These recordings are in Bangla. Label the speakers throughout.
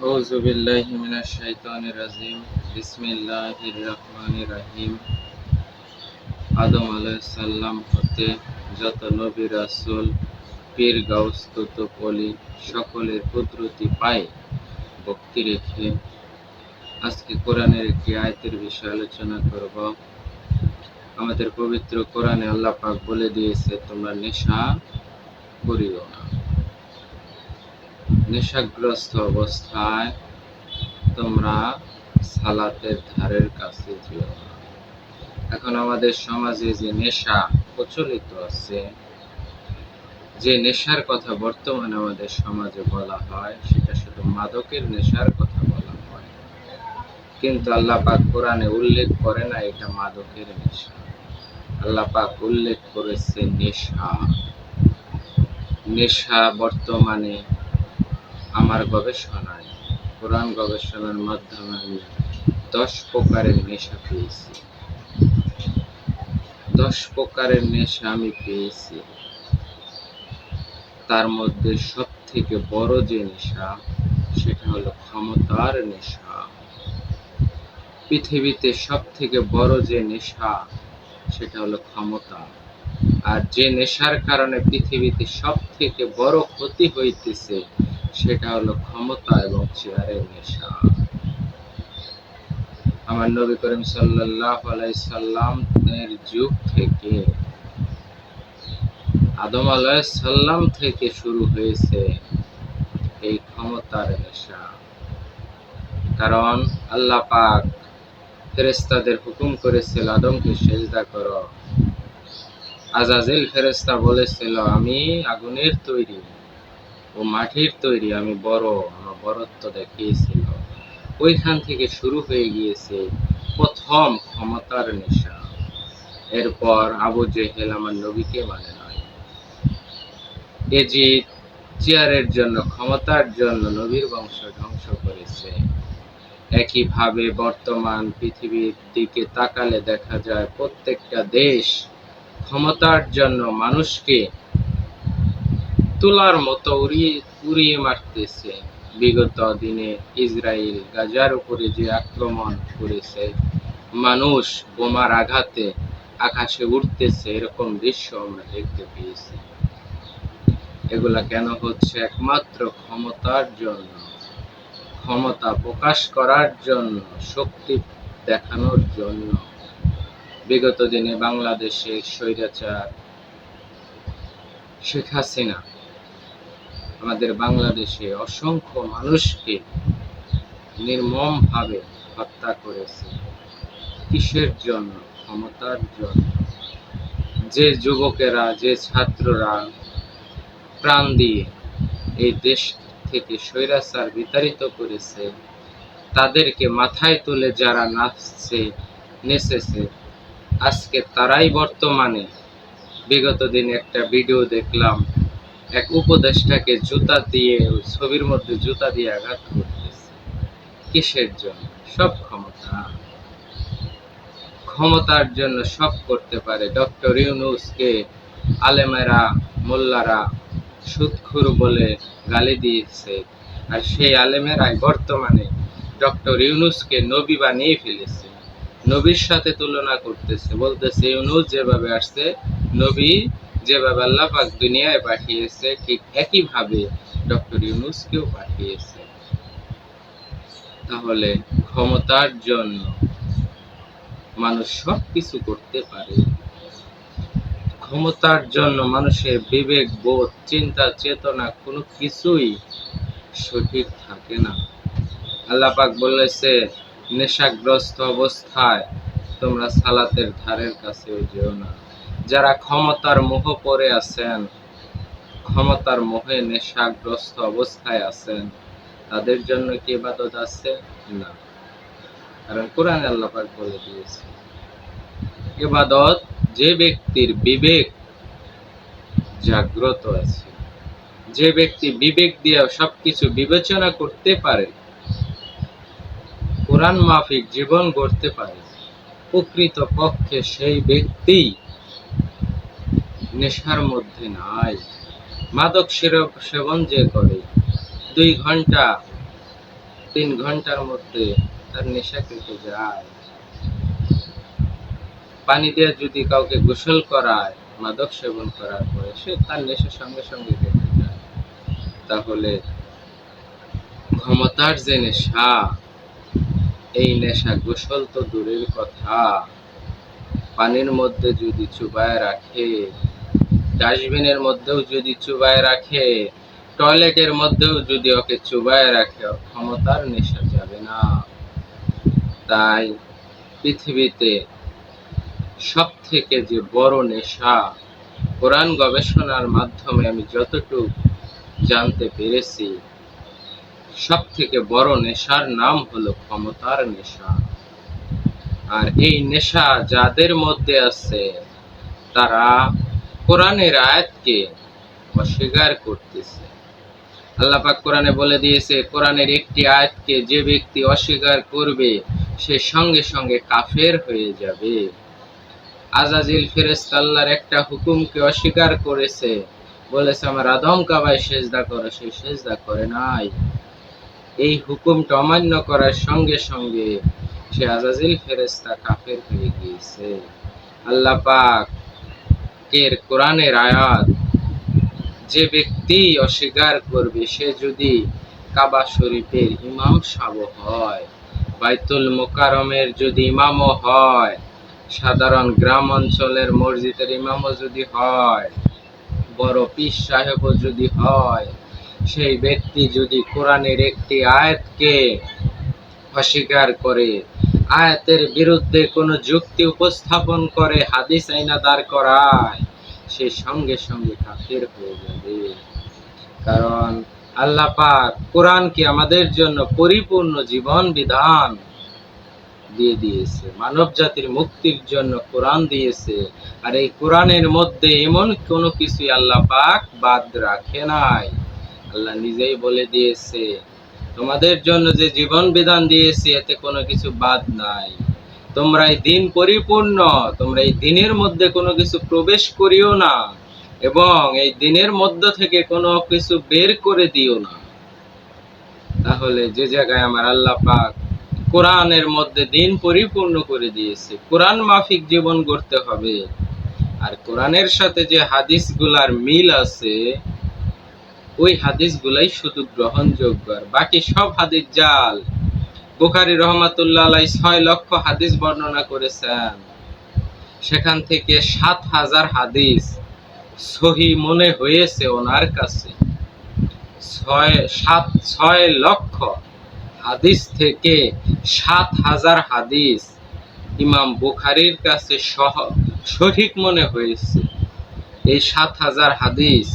Speaker 1: আউযু বিল্লাহি মিনাশ শাইতানির রাজিম। বিসমিল্লাহির রহমানির রহিম। আদম আলাইহিস সালাম হতে যত নবী রাসূল পীর গাউস কুতুব ওলি সকলের কুদরতি পায় ভক্তি রেখে আজকে কোরআনের একটি আয়াতের বিষয়ে আলোচনা করব। আমাদের পবিত্র কোরআনে আল্লাহ পাক বলে দিয়েছে, তোমরা নেশা করিও না। নেশাগ্রস্ত অবস্থায় তোমরা সালাতের ধারের কাছে যেও না। এখন আমাদের সমাজে যে নেশা প্রচলিত আছে, যে নেশার কথা বর্তমানে আমাদের সমাজে বলা হয়, সেটা শুধু মাদকের নেশার কথা বলা হয়, কিন্তু আল্লাহ পাক কোরআনে উল্লেখ করে না এটা মাদকের নেশা। আল্লাহ পাক উল্লেখ করেছে নেশা। নেশা বর্তমানে আমার গবেষণায়, কোরআন গবেষণার মাধ্যমে আমি 10 প্রকারের নেশা পেয়েছি। 10 প্রকারের নেশা আমি পেয়েছি। তার মধ্যে সব থেকে বড় যে নেশা, সেটা হলো ক্ষমতার নেশা। পৃথিবীতে সব থেকে বড় যে নেশা, সেটা হলো ক্ষমতা। আর যে নেশার কারণে পৃথিবীতে সব থেকে বড় ক্ষতি হইতেছে, সেটা হলো ক্ষমতা এবং চেয়ারের নেশা। আমার নবী করিম সাল্লাল্লাহু আলাইহি সাল্লামের যুগ থেকে, আদম আলাইহিস সালাম থেকে শুরু হয়েছে এই ক্ষমতার নেশা। কারণ আল্লাহ পাক ফেরেশতাদের হুকুম করেছিল আদমকে সেজদা করো। আজাজিল ফেরেশতা বলেছিল, আমি আগুনের তৈরি, ও মাটির তৈরি, আমি বড়, আমার বড়ত্ব দেখিয়েছিল। ওইখান থেকে শুরু হয়ে গিয়েছে প্রথম ক্ষমতার নেশা। এরপর আবু জেহেল আমার নবীকে মানে নাই। এজিদ চেয়ারের জন্য, ক্ষমতার জন্য নবীর বংশ ধ্বংস করেছে। একইভাবে বর্তমান পৃথিবীর দিকে তাকালে দেখা যায় প্রত্যেকটা দেশ ক্ষমতার জন্য মানুষকে তুলার মতো উড়িয়ে মারতেছে। বিগত দিনে ইসরায়েল গাজার উপরে যে আক্রমণ করেছে, মানুষ বোমার আঘাতে আকাশে উঠতেছে, এরকম দৃশ্য আমরা দেখতে পেয়েছি। এগুলা কেন হচ্ছে? একমাত্র ক্ষমতার জন্য, ক্ষমতা প্রকাশ করার জন্য, শক্তি দেখানোর জন্য। বিগত দিনে বাংলাদেশের স্বৈরাচার শেখ হাসিনা আমাদের বাংলাদেশে অসংখ্য মানুষকে নির্মমভাবে হত্যা করেছে। কিসের জন্য? ক্ষমতার জন্য। যে যুবকেরা, যে ছাত্ররা প্রাণ দিয়ে এই দেশ থেকে স্বৈরাচার বিতাড়িত করেছে, তাদেরকে মাথায় তুলে যারা নেচেছে, আজকে তারাই বর্তমানে, বিগত দিনে একটা ভিডিও দেখলাম, এক উপদেষ্টাকে জুতা দিয়ে, ছবির মধ্যে জুতা দিয়ে আঘাত করতেছে। কিসের জন্য? সব ক্ষমতা। ক্ষমতার জন্য সব করতে পারে। ডক্টর ইউনূসকে আলেমেরা, মোল্লারা সুদখোর বলে গালি দিয়েছে, আর সেই আলেমেরাই বর্তমানে ডক্টর ইউনূসকে নবী বানিয়ে ফেলেছে। নবীর সাথে তুলনা করতেছে, বলতেছে ইউনূস যেভাবে আসছে, নবী যেভাবে আল্লাহ পাক দুনিয়ায় পাঠিয়েছে, ঠিক একইভাবে ডক্টর ইউনূসকেও পাঠিয়েছে। তাহলে ক্ষমতার জন্য মানুষ সব কিছু করতে পারে। ক্ষমতার জন্য মানুষের বিবেক, বোধ, চিন্তা, চেতনা কোনো কিছুই সঠিক থাকে না। আল্লাহ পাক বলেছে, নেশাগ্রস্ত অবস্থায় তোমরা সালাতের ধারের কাছেও যেও না। যারা ক্ষমতার মোহ পড়ে আছেন, ক্ষমতার মোহে নেশাগ্রস্ত অবস্থায় আছেন, তাদের জন্য কি ইবাদত আছে? না। কারণ কোরআনে আল্লাহ পাক বলে দিয়েছে, ইবাদত যে ব্যক্তির বিবেক জাগ্রত আছে, যে ব্যক্তি বিবেক দিয়ে সবকিছু বিবেচনা করতে পারে, কোরআন মাফিক জীবন গড়তে পারে, প্রকৃত পক্ষে সেই ব্যক্তি নেশার মধ্যে নাই। মাদক সেবন যে করে, 2 ঘন্টা 3 ঘন্টার মধ্যে তার নেশা কেটে যায়। পানি দিয়ে যদি কাউকে গোসল করায় মাদক সেবন করার পরে, সে তার নেশা সঙ্গে সঙ্গে কেটে যায়। তাহলে ক্ষমতার যে নেশা, এই নেশা গোসল তো দূরের কথা, পানির মধ্যে যদি চুবায় রাখে, ডাস্টবিনের মধ্যেও যদি চুবায় রাখে, টয়লেটের মধ্যেও যদি ওকে চুবায় রাখে, ক্ষমতার নেশা যাবে না। তাই পৃথিবীতে সব থেকে যে বড় নেশা, কোরআন গবেষণার মাধ্যমে আমি যতটুকু জানতে পেরেছি, সব থেকে বড় নেশার নাম হলো ক্ষমতার নেশা। আর এই নেশা যাদের মধ্যে আছে, তারা কোরআনের আয়াতকে অস্বীকার করতেছে। আল্লাহ পাক কোরআনে বলে দিয়েছে, কোরআনের একটি আয়াতকে যে ব্যক্তি অস্বীকার করবে, সে সঙ্গে সঙ্গে কাফের হয়ে যাবে। আজাজিল ফেরেশতা আল্লাহর একটা হুকুমকে অস্বীকার করেছে, বলেছে আমার আদম কাবায় সেজদা করো, সে সেজদা করে নাই। এই হুকুমটা অমান্য করার সঙ্গে সঙ্গে সে আজাজিল ফেরেশতা কাফের হয়ে গিয়েছে। আল্লাহ পাক এর কোরআনের আয়াত যে ব্যক্তি অস্বীকার করবে, সে যদি কাবা শরীফের ইমাম সাহেব হয়, বাইতুল মুকাররমের যদি ইমামও হয়, সাধারণ গ্রাম অঞ্চলের মসজিদের ইমামও যদি হয়, বড় পীর সাহেবও যদি হয়, সেই ব্যক্তি যদি কোরআনের একটি আয়াতকে অস্বীকার করে, আয়াতের বিরুদ্ধে কোনো যুক্তি উপস্থাপন করে, হাদিস আইনা দাঁড় করায়, সে সঙ্গে সঙ্গে কাফের হয়ে যাবে। কারণ আল্লাহ পাক কোরআনকে আমাদের জন্য পরিপূর্ণ জীবন বিধান দিয়ে দিয়েছে, মানব জাতির মুক্তির জন্য কোরআন দিয়েছে। আর এই কোরআনের মধ্যে এমন কোনো কিছুই আল্লাহ পাক বাদ রাখে নাই। আল্লাহ নিজেই বলে দিয়েছে, তোমাদের জন্য যে জীবন বিধান দিয়েছি, এতে কোনো কিছু বাদ নাই। তোমরা এই দিন পরিপূর্ণ, তোমরা এই দিনের মধ্যে কোনো কিছু প্রবেশ করিও না, এবং এই দিনের মধ্য থেকে কোনো কিছু বের করে দিও না। তাহলে যে জায়গায় আমার আল্লাহ পাক কোরআনের মধ্যে দিন পরিপূর্ণ করে দিয়েছে, কোরআন মাফিক জীবন গড়তে হবে। আর কোরআনের সাথে যে হাদিসগুলার মিল আছে, ওই হাদিসগুলাই শুধু গ্রহণযোগ্য, আর বাকি সব হাদিস জাল। বুখারী রহমাতুল্লাহ আলাইহি 6 লক্ষ হাদিস বর্ণনা করেছেন, সেখান থেকে 7,000 হাদিস সহি মনে হয়েছে ওনার কাছে। 6 লক্ষ হাদিস থেকে 7,000 হাদিস ইমাম বুখারীর কাছে সঠিক মনে হয়েছে। এই 7,000 হাদিস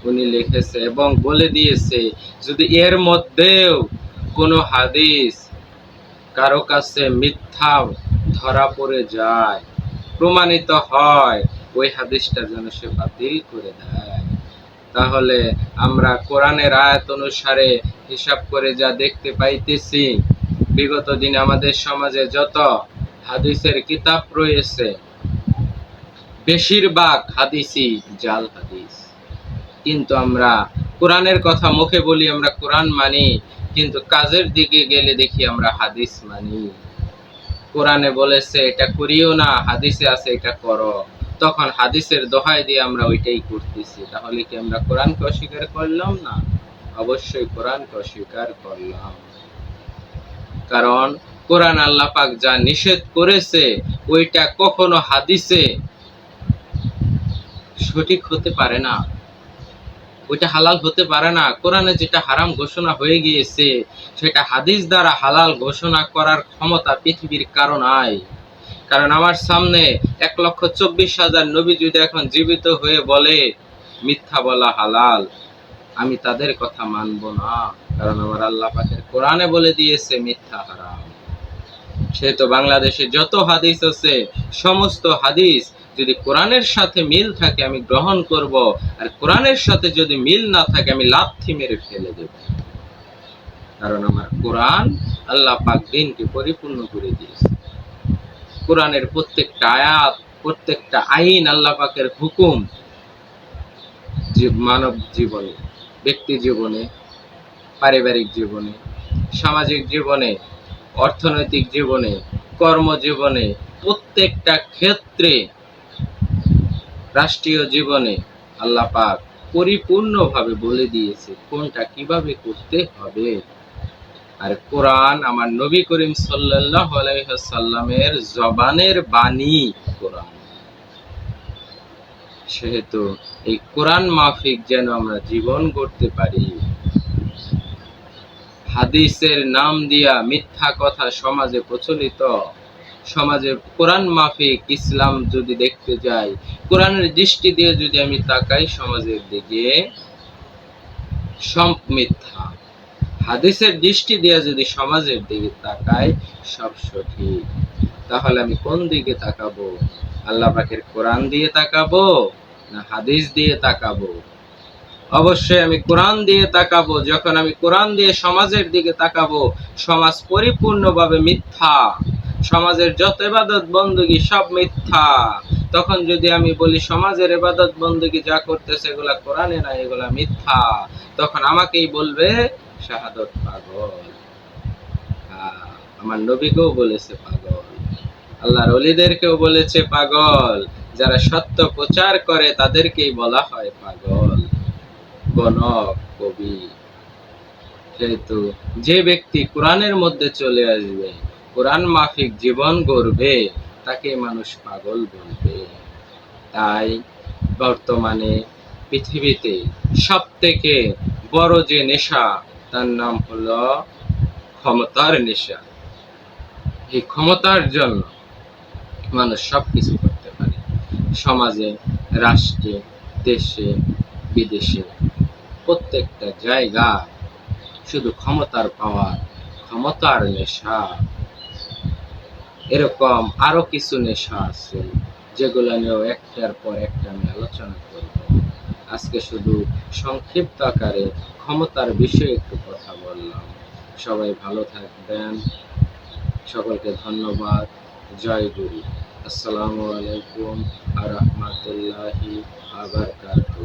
Speaker 1: উনি লিখেছে এবং বলে দিয়েছে, যদি এর মধ্যেও কোনো হাদিস কারো কাছে মিথ্যা ধরা পড়ে যায়, প্রমাণিত হয়, ওই হাদিসটা যেন সে বাতিল করে দেয়। তাহলে আমরা কোরআনের আয়াত অনুসারে হিসাব করে যা দেখতে পাইতেছি, বিগত দিনে আমাদের সমাজে যত হাদিসের কিতাব রয়েছে, বেশিরভাগ হাদিসই জাল হাদিস। কিন্তু আমরা কোরআনের কথা মুখে বলি আমরা কোরআন মানি, কিন্তু কাজের দিকে গেলে দেখি আমরা হাদিস মানি। কোরআনে বলেছে এটা করিও না, হাদিসে আছে এটা করো, তখন হাদিসের দোহাই দিয়ে আমরা ওইটাই করতেছি। তাহলে কি আমরা কোরআনকে অস্বীকার করলাম না? অবশ্যই কোরআনকে অস্বীকার করলাম। কারণ কোরআন আল্লাহ পাক যা নিষেধ করেছে, ওইটা কখনো হাদিসে সঠিক হতে পারে না, ওইটা হালাল হতে পারে না। কোরআনে যেটা হারাম ঘোষণা হয়ে গিয়েছে, সেটা হাদিস দ্বারা হালাল ঘোষণা করার ক্ষমতা পৃথিবীর কারো নাই। কারণ আমার সামনে 1,24,000 নবী যদি এখন জীবিত হয়ে বলে মিথ্যা বলা হালাল, আমি তাদের কথা মানব না। কারণ আমার আল্লাহ পাকের কোরআনে বলে দিয়েছে মিথ্যা হারাম। সেহেতু বাংলাদেশে যত হাদিস আছে, সমস্ত হাদিস যদি কোরআনের সাথে মিল থাকে আমি গ্রহণ করব, আর কোরআনের সাথে যদি মিল না থাকে আমি লাথি মেরে ফেলে দেব। কারণ আমার কোরআন আল্লাহ পাক দিনকে পরিপূর্ণ করে দিয়েছে। কোরআনের প্রত্যেকটা আয়াত, প্রত্যেকটা আইন, আল্লাহ পাকের হুকুম মানব জীবনে, ব্যক্তি জীবনে, পারিবারিক জীবনে, সামাজিক জীবনে, অর্থনৈতিক জীবনে, কর্মজীবনে, প্রত্যেকটা ক্ষেত্রে, রাষ্ট্রীয় জীবনে আল্লাহ পাক পরিপূর্ণভাবে বলে দিয়েছে কোনটা কিভাবে করতে হবে। আর কোরআন আমার নবী করিম সাল্লাল্লাহু আলাইহি ওয়াসাল্লামের জবানের বাণী কোরআন। সেহেতু এই কোরআন মাফিক যেন আমরা জীবন গড়তে পারি। হাদিসের নাম দিয়া মিথ্যা কথা সমাজে প্রচলিত, সমাজে কোরআন মাফিক ইসলাম যদি দেখতে যাই, কোরআনের দৃষ্টি দিয়ে যদি আমি তাকাই সমাজের দিকে, সব মিথ্যা। হাদিসের দৃষ্টি দিয়ে যদি সমাজের দিকে তাকাই সব সঠিক। তাহলে আমি কোন দিকে তাকাবো? আল্লাহ পাকের কোরআন দিয়ে তাকাবো না হাদিস দিয়ে তাকাবো? অবশ্যই আমি কোরআন দিয়ে তাকাবো। যখন আমি কোরআন দিয়ে সমাজের দিকে তাকাবো, সমাজ পরিপূর্ণভাবে মিথ্যা, সমাজের যত ইবাদত বندگی সব মিথ্যা। তখন যদি আমি বলি সমাজের ইবাদত বندگی যা করতেছে এগুলা কোরআনে না, এগুলা মিথ্যা, তখন আমাকেই বলবে শাহাদত পাগল। আমার নবীকেও বলেছে পাগল, আল্লাহর ওলিদেরকেও বলেছে পাগল। যারা সত্য প্রচার করে তাদেরকেই বলা হয় পাগল, গণক, কবি। সেহেতু যে ব্যক্তি কোরআনের মধ্যে চলে আসবে, কোরআন মাফিক জীবন গড়বে, তাকে মানুষ পাগল বলবে। তাই বর্তমানে পৃথিবীতে সব থেকে বড় যে নেশা, তার নাম হলো ক্ষমতার নেশা। এই ক্ষমতার জন্য মানুষ সবকিছু করতে পারে, সমাজে, রাষ্ট্রে, দেশে, বিদেশে, প্রত্যেকটা জায়গায় শুধু ক্ষমতার পাওয়ার, ক্ষমতার নেশা। এরকম আরো কিছু নেশা আছে যেগুলো নিয়েও একটার পর একটা আমি আলোচনা করব। আজকে শুধু সংক্ষিপ্ত আকারে ক্ষমতার বিষয়ে একটু কথা বললাম। সবাই ভালো থাকবেন, সকলকে ধন্যবাদ। জয় গুরু। আসসালামু আলাইকুম ওয়া রাহমাতুল্লাহি ওয়া বারাকাতুহু।